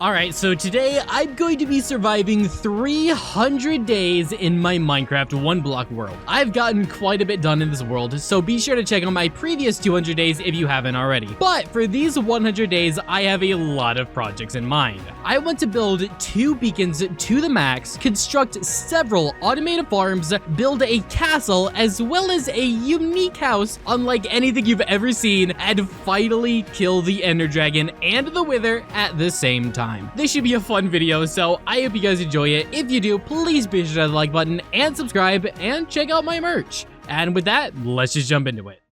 Alright, so today I'm going to be surviving 300 days in my Minecraft one block world. I've gotten quite a bit done in this world, so be sure to check out my previous 200 days if you haven't already. But for these 100 days, I have a lot of projects in mind. I want to build 2 beacons to the max, construct several automated farms, build a castle, as well as a unique house unlike anything you've ever seen, and finally kill the enderdragon and the wither at the same time. This should be a fun video, so I hope you guys enjoy it. If you do, please be sure to hit the like button and subscribe and check out my merch. And with that, let's just jump into it.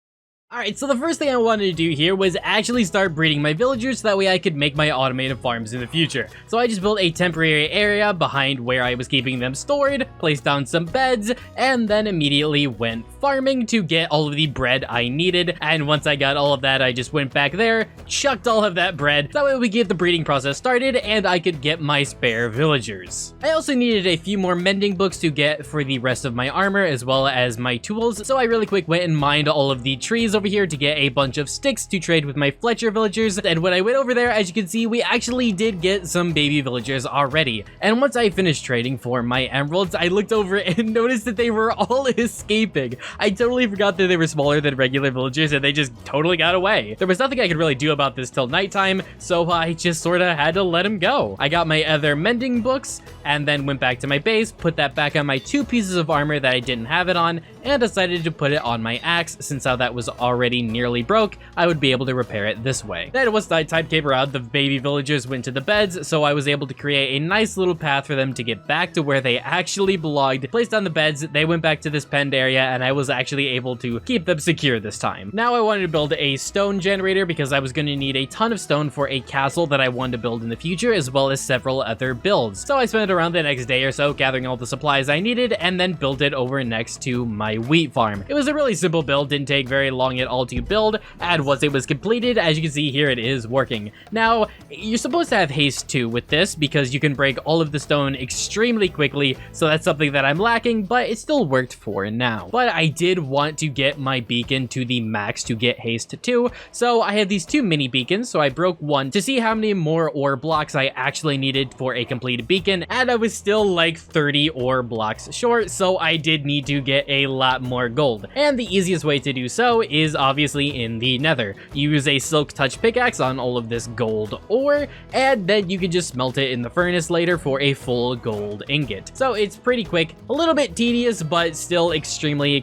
Alright, so the first thing I wanted to do here was actually start breeding my villagers so that way I could make my automated farms in the future. So I just built a temporary area behind where I was keeping them stored, placed down some beds, and then immediately went farming to get all of the bread I needed. And once I got all of that, I just went back there, chucked all of that bread, so that way we get the breeding process started and I could get my spare villagers. I also needed a few more mending books to get for the rest of my armor as well as my tools, so I really quick went and mined all of the trees over here to get a bunch of sticks to trade with my Fletcher villagers. And when I went over there, as you can see, we actually did get some baby villagers already. And once I finished trading for my emeralds, I looked over and noticed that they were all escaping. I totally forgot that they were smaller than regular villagers and they just totally got away. There was nothing I could really do about this till nighttime, so I just sort of had to let them go. I got my other mending books and then went back to my base, put that back on my 2 pieces of armor that I didn't have it on, and decided to put it on my axe since how that was already nearly broke. I would be able to repair it this way. Then once nighttime came around, the baby villagers went to the beds, so I was able to create a nice little path for them to get back to where they actually belonged. Placed on the beds, they went back to this penned area, and I was actually able to keep them secure this time. Now I wanted to build a stone generator because I was going to need a ton of stone for a castle that I wanted to build in the future, as well as several other builds. So I spent around the next day or so gathering all the supplies I needed, and then built it over next to my wheat farm. It was a really simple build, didn't take very long at all to build, and once it was completed, as you can see here, it is working. Now, you're supposed to have haste too with this because you can break all of the stone extremely quickly, so that's something that I'm lacking, but it still worked for now. But I did want to get my beacon to the max to get haste too, so I had these 2 mini beacons, so I broke one to see how many more ore blocks I actually needed for a completed beacon, and I was still like 30 ore blocks short, so I did need to get a lot more gold. And the easiest way to do so is obviously in the nether. You use a silk touch pickaxe on all of this gold ore, and then you can just smelt it in the furnace later for a full gold ingot. So it's pretty quick, a little bit tedious, but still extremely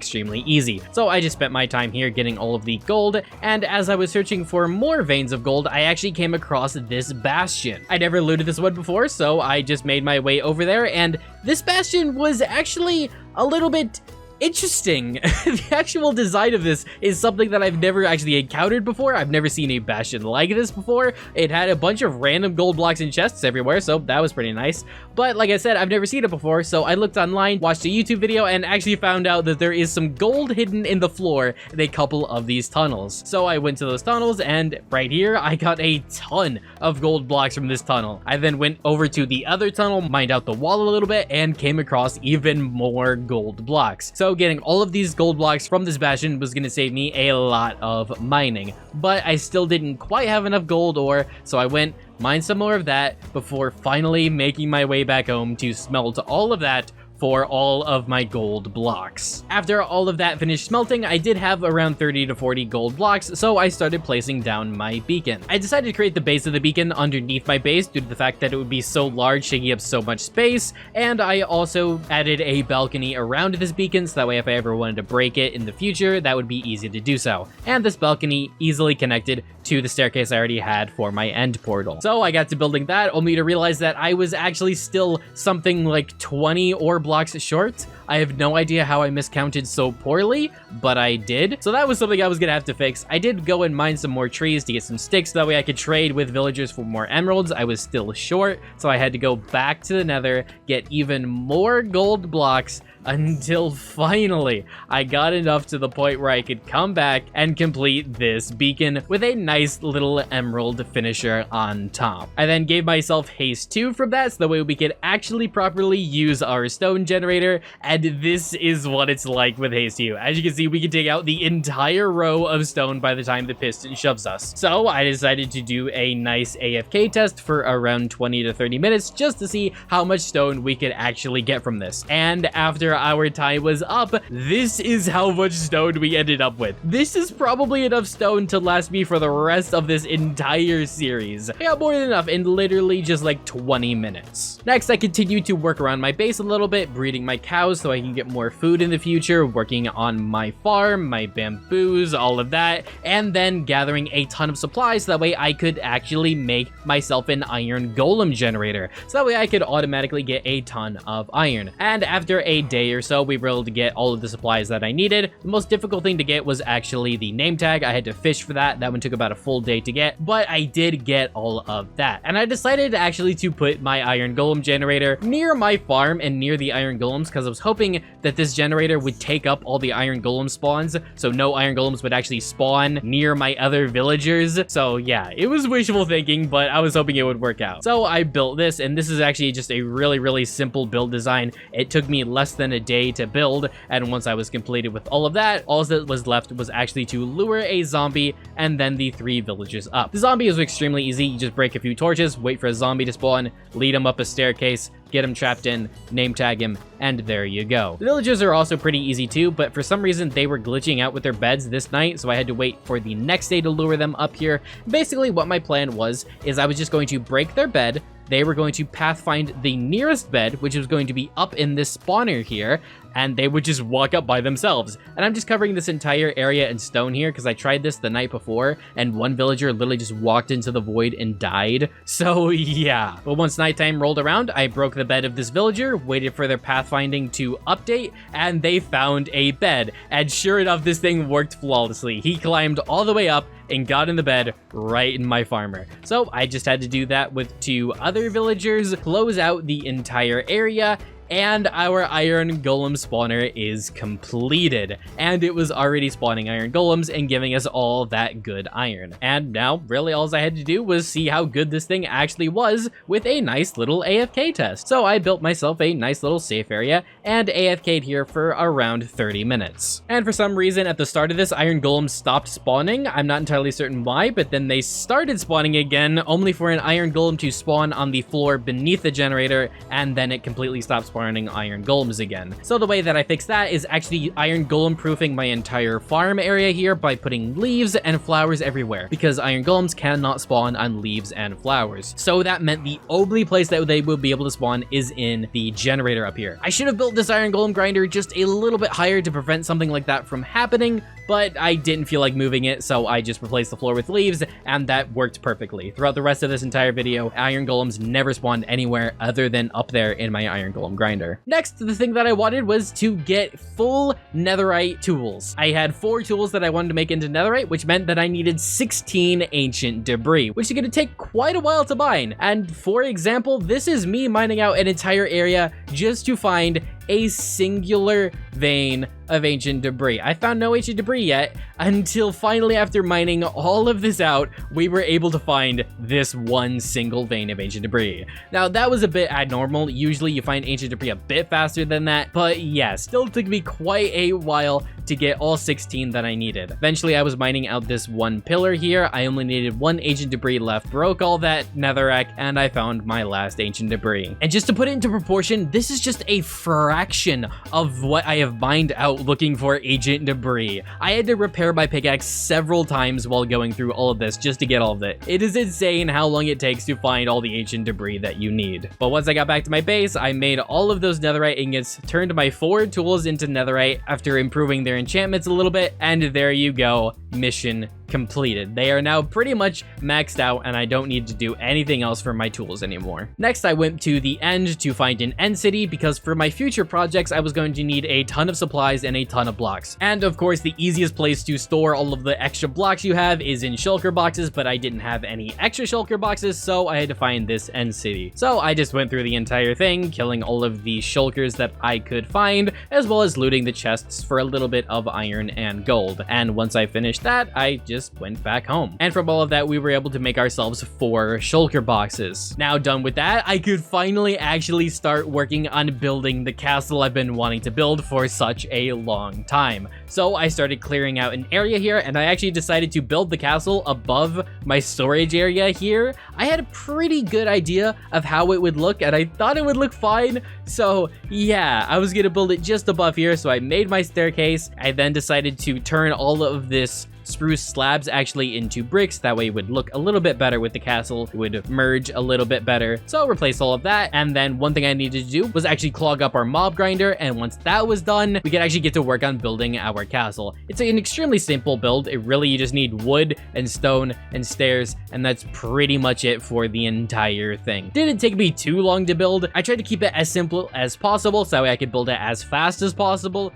easy. So I just spent my time here getting all of the gold, and as I was searching for more veins of gold, I actually came across this bastion. I never looted this one before, so I just made my way over there, and this bastion was actually a little bit interesting. The actual design of this is something that I've never actually encountered before. I've never seen a bastion like this before. It had a bunch of random gold blocks and chests everywhere, so that was pretty nice. But like I said, I've never seen it before, so I looked online, watched a YouTube video, and actually found out that there is some gold hidden in the floor in a couple of these tunnels. So I went to those tunnels, and right here, I got a ton of gold blocks from this tunnel. I then went over to the other tunnel, mined out the wall a little bit, and came across even more gold blocks. So getting all of these gold blocks from this bastion was going to save me a lot of mining, but I still didn't quite have enough gold ore, so I went mined some more of that before finally making my way back home to smelt all of that for all of my gold blocks. After all of that finished smelting, I did have around 30 to 40 gold blocks, so I started placing down my beacon. I decided to create the base of the beacon underneath my base due to the fact that it would be so large, taking up so much space, and I also added a balcony around this beacon, so that way if I ever wanted to break it in the future, that would be easy to do so. And this balcony easily connected to the staircase I already had for my end portal. So I got to building that, only to realize that I was actually still something like 20 ore blocks short. I have no idea how I miscounted so poorly, but I did. So that was something I was gonna have to fix. I did go and mine some more trees to get some sticks, so that way I could trade with villagers for more emeralds. I was still short, so I had to go back to the nether, get even more gold blocks, until finally I got enough to the point where I could come back and complete this beacon with a nice little emerald finisher on top. I then gave myself haste 2 from that, so that way we could actually properly use our stone generator and this is what it's like with Haste U. As you can see, we can take out the entire row of stone by the time the piston shoves us. So I decided to do a nice AFK test for around 20 to 30 minutes just to see how much stone we could actually get from this. And after our time was up, this is how much stone we ended up with. This is probably enough stone to last me for the rest of this entire series. I got more than enough in literally just like 20 minutes. Next, I continued to work around my base a little bit, breeding my cows so I can get more food in the future, working on my farm, my bamboos, all of that, and then gathering a ton of supplies so that way I could actually make myself an iron golem generator. So that way I could automatically get a ton of iron. And after a day or so, we were able to get all of the supplies that I needed. The most difficult thing to get was actually the name tag. I had to fish for that. That one took about a full day to get, but I did get all of that. And I decided actually to put my iron golem generator near my farm and near the iron golems because I was hoping that this generator would take up all the iron golem spawns, so no iron golems would actually spawn near my other villagers. So yeah, it was wishful thinking, but I was hoping it would work out. So I built this, and this is actually just a really simple build design. It took me less than a day to build, and once I was completed with all of that, all that was left was actually to lure a zombie and then the 3 villagers up. The zombie is extremely easy. You just break a few torches, wait for a zombie to spawn, lead him up a staircase, get him trapped in, name tag him, and there you go. The villagers are also pretty easy too, but for some reason they were glitching out with their beds this night, so I had to wait for the next day to lure them up here. Basically what my plan was, is I was just going to break their bed, they were going to pathfind the nearest bed, which was going to be up in this spawner here, and they would just walk up by themselves. And I'm just covering this entire area in stone here because I tried this the night before and one villager literally just walked into the void and died. So yeah. But once nighttime rolled around, I broke the bed of this villager, waited for their pathfinding to update, and they found a bed. And sure enough, this thing worked flawlessly. He climbed all the way up and got in the bed right in my farmer. So I just had to do that with 2 other villagers, close out the entire area, and our iron golem spawner is completed. And it was already spawning iron golems and giving us all that good iron. And now, really all I had to do was see how good this thing actually was with a nice little AFK test. So I built myself a nice little safe area and AFK'd here for around 30 minutes. And for some reason, at the start of this, iron golems stopped spawning. I'm not entirely certain why, but then they started spawning again, only for an iron golem to spawn on the floor beneath the generator, and then it completely stopped spawning iron golems again. So the way that I fixed that is actually iron golem proofing my entire farm area here by putting leaves and flowers everywhere, because iron golems cannot spawn on leaves and flowers. So that meant the only place that they would be able to spawn is in the generator up here. I should have built this iron golem grinder just a little bit higher to prevent something like that from happening, but I didn't feel like moving it, so I just replaced the floor with leaves, and that worked perfectly. Throughout the rest of this entire video, iron golems never spawned anywhere other than up there in my iron golem grinder. Next, the thing that I wanted was to get full netherite tools. I had 4 tools that I wanted to make into netherite, which meant that I needed 16 ancient debris, which is going to take quite a while to mine. And for example, this is me mining out an entire area just to find a singular vein of ancient debris. I found no ancient debris yet until finally, after mining all of this out, we were able to find this one single vein of ancient debris. Now that was a bit abnormal. Usually you find ancient debris a bit faster than that, but yeah, still took me quite a while to get all 16 that I needed. Eventually I was mining out this one pillar here. I only needed 1 ancient debris left, broke all that netherrack, and I found my last ancient debris. And just to put it into proportion, this is just a fraction of what I have mined out looking for ancient debris. I had to repair my pickaxe several times while going through all of this just to get all of it. It is insane how long it takes to find all the ancient debris that you need. But once I got back to my base, I made all of those netherite ingots, turned my 4 tools into netherite after improving their enchantments a little bit, and there you go, mission completed. They are now pretty much maxed out, and I don't need to do anything else for my tools anymore. Next, I went to the end to find an end city, because for my future projects, I was going to need a ton of supplies and a ton of blocks. And of course, the easiest place to store all of the extra blocks you have is in shulker boxes, but I didn't have any extra shulker boxes, so I had to find this end city. So I just went through the entire thing, killing all of the shulkers that I could find, as well as looting the chests for a little bit of iron and gold. And once I finished that, I just just went back home. And from all of that, we were able to make ourselves 4 shulker boxes. Now done with that, I could finally actually start working on building the castle I've been wanting to build for such a long time. So I started clearing out an area here, and I actually decided to build the castle above my storage area here. I had a pretty good idea of how it would look, and I thought it would look fine. So yeah, I was gonna build it just above here, so I made my staircase. I then decided to turn all of this spruce slabs actually into bricks. That way it would look a little bit better with the castle. It would merge a little bit better. So I'll replace all of that. And then one thing I needed to do was actually clog up our mob grinder. And once that was done, we could actually get to work on building our castle. It's an extremely simple build. You just need wood and stone and stairs. And that's pretty much it for the entire thing. Didn't take me too long to build. I tried to keep it as simple as possible so that way I could build it as fast as possible.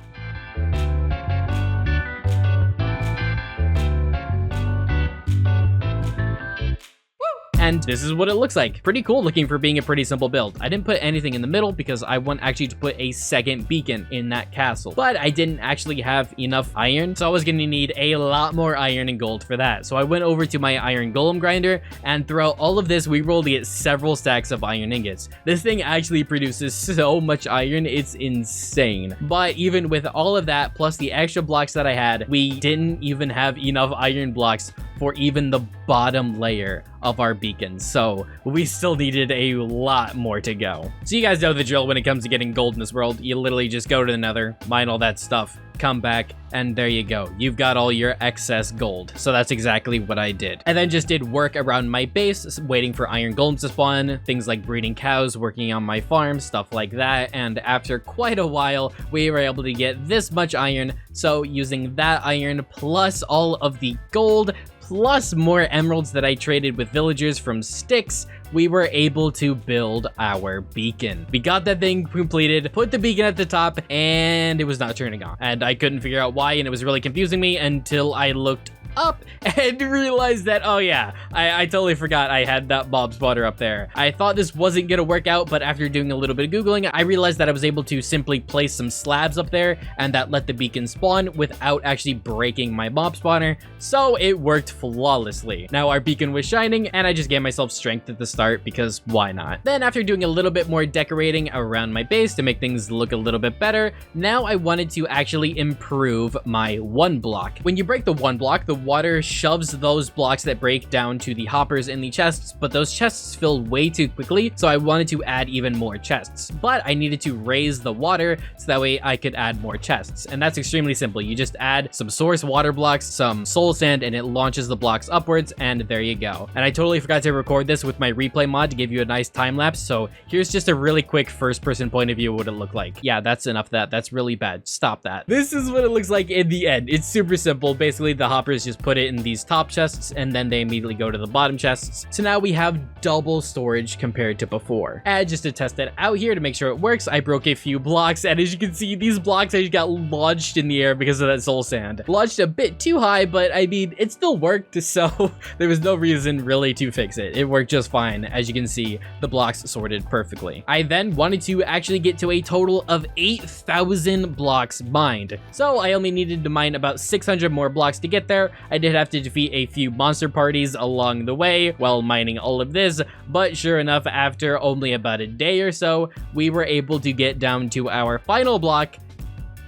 And this is what it looks like. Pretty cool looking for being a pretty simple build. I didn't put anything in the middle because I want actually to put a second beacon in that castle. But I didn't actually have enough iron, so I was gonna need a lot more iron and gold for that. So I went over to my iron golem grinder, and throughout all of this, we were able to get several stacks of iron ingots. This thing actually produces so much iron, it's insane. But even with all of that, plus the extra blocks that I had, we didn't even have enough iron blocks for even the bottom layer of our beacons, so we still needed a lot more to go. So you guys know the drill when it comes to getting gold in this world. You literally just go to the nether, mine all that stuff, come back, and there you go. You've got all your excess gold. So that's exactly what I did. And then just did work around my base, waiting for iron golems to spawn, things like breeding cows, working on my farm, stuff like that. And after quite a while, we were able to get this much iron. So using that iron plus all of the gold, plus more emeralds that I traded with villagers from sticks, we were able to build our beacon. We got that thing completed, put the beacon at the top, and it was not turning on. And I couldn't figure out why, and it was really confusing me until I looked up and realized that, oh yeah, I totally forgot I had that mob spawner up there. I thought this wasn't gonna work out, but after doing a little bit of Googling, I realized that I was able to simply place some slabs up there, and that let the beacon spawn without actually breaking my mob spawner, so it worked flawlessly. Now our beacon was shining, and I just gave myself strength at the start, because why not? Then after doing a little bit more decorating around my base to make things look a little bit better, now I wanted to actually improve my 1 block. When you break the 1 block, the water shoves those blocks that break down to the hoppers in the chests, but those chests fill way too quickly, so I wanted to add even more chests. But I needed to raise the water so that way I could add more chests, and that's extremely simple. You just add some source water blocks, some soul sand, and it launches the blocks upwards, and there you go. And I totally forgot to record this with my replay mod to give you a nice time lapse, so here's just a really quick first person point of view of what it looked like. Yeah, that's enough of that. That's really bad. Stop that. This is what it looks like in the end. It's super simple. Basically, the hoppers just put it in these top chests, and then they immediately go to the bottom chests. So now we have double storage compared to before. And just to test it out here to make sure it works, I broke a few blocks, and as you can see, these blocks actually got launched in the air because of that soul sand. Launched a bit too high, but I mean, it still worked, so there was no reason really to fix it. It worked just fine. As you can see, the blocks sorted perfectly. I then wanted to actually get to a total of 8,000 blocks mined. So I only needed to mine about 600 more blocks to get there. I did have to defeat a few monster parties along the way while mining all of this, but sure enough, after only about a day or so, we were able to get down to our final block.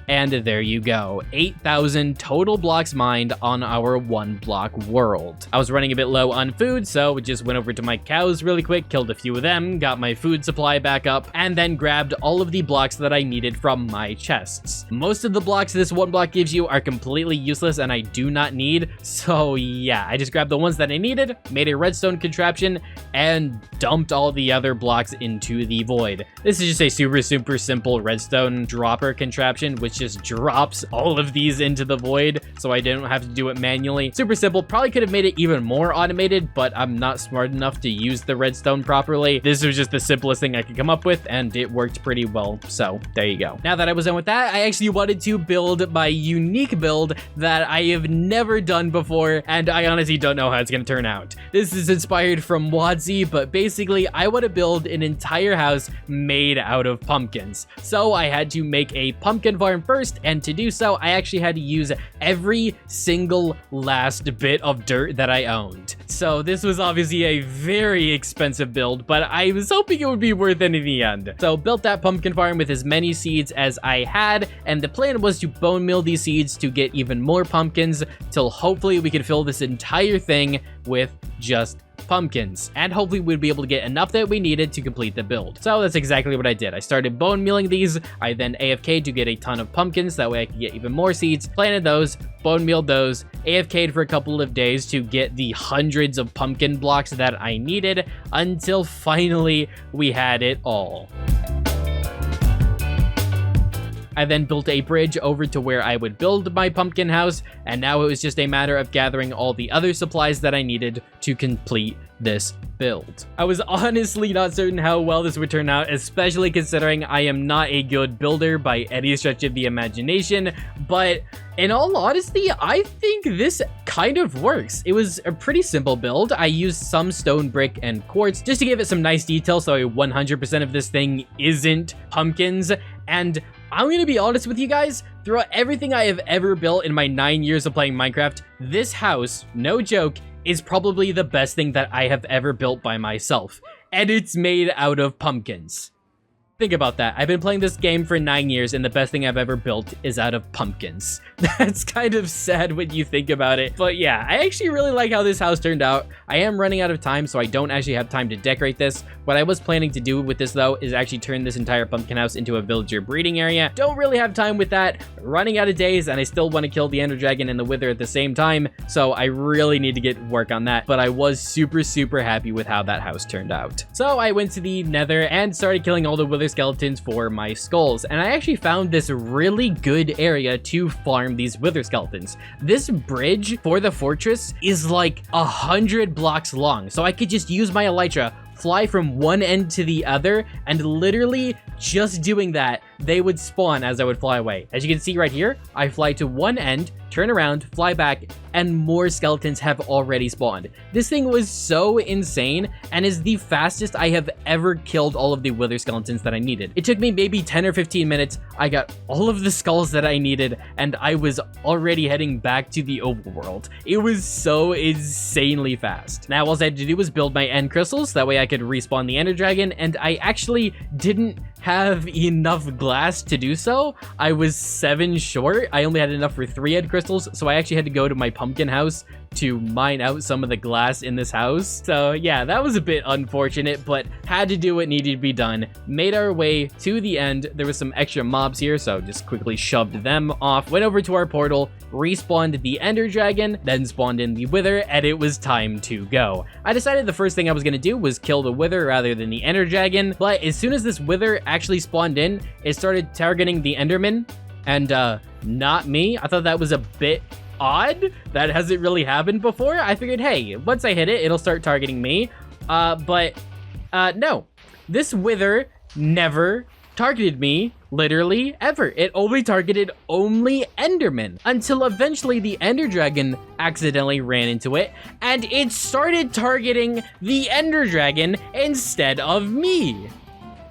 And there you go, 8,000 total blocks mined on our 1 block world. I was running a bit low on food, so just went over to my cows really quick, killed a few of them, got my food supply back up, and then grabbed all of the blocks that I needed from my chests. Most of the blocks this 1 block gives you are completely useless and I do not need, so yeah, I just grabbed the ones that I needed, made a redstone contraption, and dumped all the other blocks into the void. This is just a super simple redstone dropper contraption, which just drops all of these into the void, so I didn't have to do it manually. Super simple. Probably could have made it even more automated, but I'm not smart enough to use the redstone properly. This was just the simplest thing I could come up with, and it worked pretty well, so there you go. Now that I was done with that, I actually wanted to build my unique build that I have never done before, and I honestly don't know how it's gonna turn out. This is inspired from WadZee, but basically I want to build an entire house made out of pumpkins. So I had to make a pumpkin farm first, and to do so, I actually had to use every single last bit of dirt that I owned. So this was obviously a very expensive build, but I was hoping it would be worth it in the end. So built that pumpkin farm with as many seeds as I had, and the plan was to bone meal these seeds to get even more pumpkins till hopefully we could fill this entire thing with just pumpkins, and hopefully we'd be able to get enough that we needed to complete the build. So that's exactly what I did. I started bone mealing these. I then AFK'd to get a ton of pumpkins, that way I could get even more seeds, planted those, bone mealed those, AFK'd for a couple of days to get the hundreds of pumpkin blocks that I needed, until finally we had it all. I then built a bridge over to where I would build my pumpkin house, and now it was just a matter of gathering all the other supplies that I needed to complete this build. I was honestly not certain how well this would turn out, especially considering I am not a good builder by any stretch of the imagination, but in all honesty, I think this kind of works. It was a pretty simple build. I used some stone, brick, and quartz just to give it some nice detail, so 100% of this thing isn't pumpkins, and I'm gonna be honest with you guys, throughout everything I have ever built in my 9 years of playing Minecraft, this house, no joke, is probably the best thing that I have ever built by myself. And it's made out of pumpkins. Think about that. I've been playing this game for 9 years, and the best thing I've ever built is out of pumpkins. That's kind of sad when you think about it. But yeah, I actually really like how this house turned out. I am running out of time, so I don't actually have time to decorate this. What I was planning to do with this, though, is actually turn this entire pumpkin house into a villager breeding area. Don't really have time with that. Running out of days, and I still want to kill the ender dragon and the wither at the same time, so I really need to get work on that. But I was super happy with how that house turned out. So I went to the nether and started killing all the wither skeletons for my skulls, and I actually found this really good area to farm these wither skeletons. This bridge for the fortress is like 100 blocks long, so I could just use my elytra, fly from one end to the other, and literally just doing that, they would spawn as I would fly away. As you can see right here, I fly to one end, turn around, fly back, and more skeletons have already spawned. This thing was so insane, and is the fastest I have ever killed all of the wither skeletons that I needed. It took me maybe 10 or 15 minutes, I got all of the skulls that I needed, and I was already heading back to the overworld. It was so insanely fast. Now all I had to do was build my end crystals, that way I could respawn the ender dragon, and I actually didn't have enough glass to do so. I was 7 short. I only had enough for 3 end crystals, so I actually had to go to my pumpkin house to mine out some of the glass in this house. So yeah, that was a bit unfortunate, but had to do what needed to be done. Made our way to the end. There was some extra mobs here, so just quickly shoved them off. Went over to our portal, respawned the ender dragon, then spawned in the wither, and it was time to go. I decided the first thing I was going to do was kill the wither rather than the ender dragon, but as soon as this wither actually spawned in, it started targeting the enderman, and not me. I thought that was a bit odd. That hasn't really happened before. I figured, hey, once I hit it, it'll start targeting me. But no. This wither never targeted me, literally, ever. It only targeted endermen, until eventually the ender dragon accidentally ran into it, and it started targeting the ender dragon instead of me.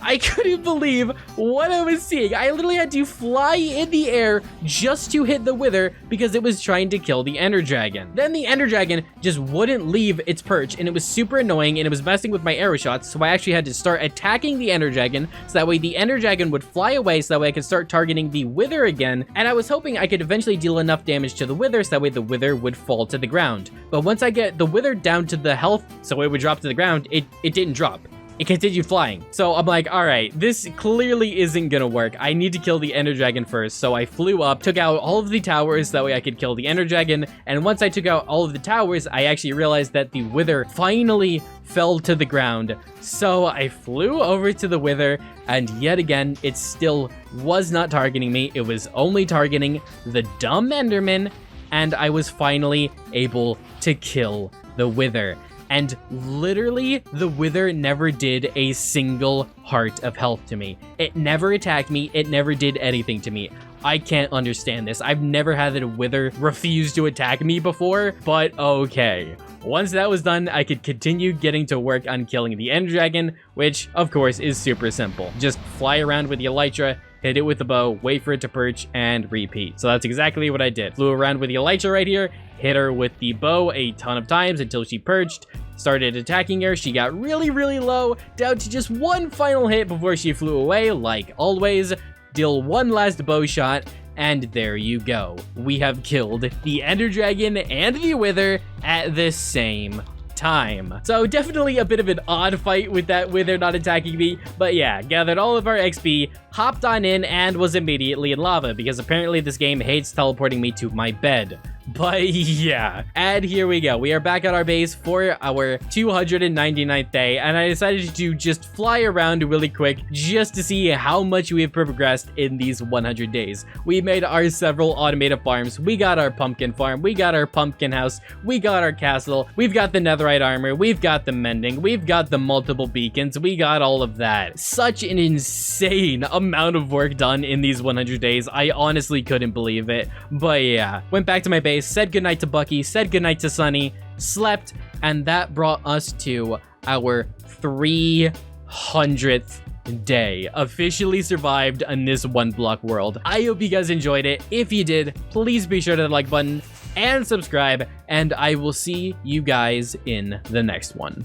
I couldn't believe what I was seeing. I literally had to fly in the air just to hit the wither because it was trying to kill the ender dragon. Then the ender dragon just wouldn't leave its perch, and it was super annoying, and it was messing with my arrow shots, so I actually had to start attacking the ender dragon, so that way the ender dragon would fly away, so that way I could start targeting the wither again, and I was hoping I could eventually deal enough damage to the wither, so that way the wither would fall to the ground. But once I get the wither down to the health, so it would drop to the ground, it didn't drop. It continued flying. So I'm like, all right, this clearly isn't gonna work. I need to kill the ender dragon first. So I flew up, took out all of the towers, that way I could kill the ender dragon. And once I took out all of the towers, I actually realized that the wither finally fell to the ground. So I flew over to the wither, and yet again, it still was not targeting me. It was only targeting the dumb enderman, and I was finally able to kill the wither. And literally, the wither never did a single heart of health to me. It never attacked me. It never did anything to me. I can't understand this. I've never had a wither refuse to attack me before, but okay. Once that was done, I could continue getting to work on killing the ender dragon, which, of course, is super simple. Just fly around with the elytra, hit it with the bow, wait for it to perch, and repeat. So that's exactly what I did. Flew around with the elytra right here, hit her with the bow a ton of times until she perched, started attacking her. She got really, really low, down to just one final hit before she flew away, like always. Deal one last bow shot, and there you go. We have killed the enderdragon and the wither at the same time. So definitely a bit of an odd fight with that wither not attacking me, but yeah, gathered all of our XP, hopped on in, and was immediately in lava because apparently this game hates teleporting me to my bed. But yeah, and here we go. We are back at our base for our 299th day, and I decided to just fly around really quick just to see how much we have progressed in these 100 days. We made our several automated farms. We got our pumpkin farm. We got our pumpkin house. We got our castle. We've got the netherite armor. We've got the mending. We've got the multiple beacons. We got all of that. Such an insane amount of work done in these 100 days. I honestly couldn't believe it. But yeah, went back to my base, said goodnight to Bucky, said goodnight to Sunny, slept, and that brought us to our 300th day. Officially survived in this one block world. I hope you guys enjoyed it. If you did, please be sure to hit the like button and subscribe, and I will see you guys in the next one.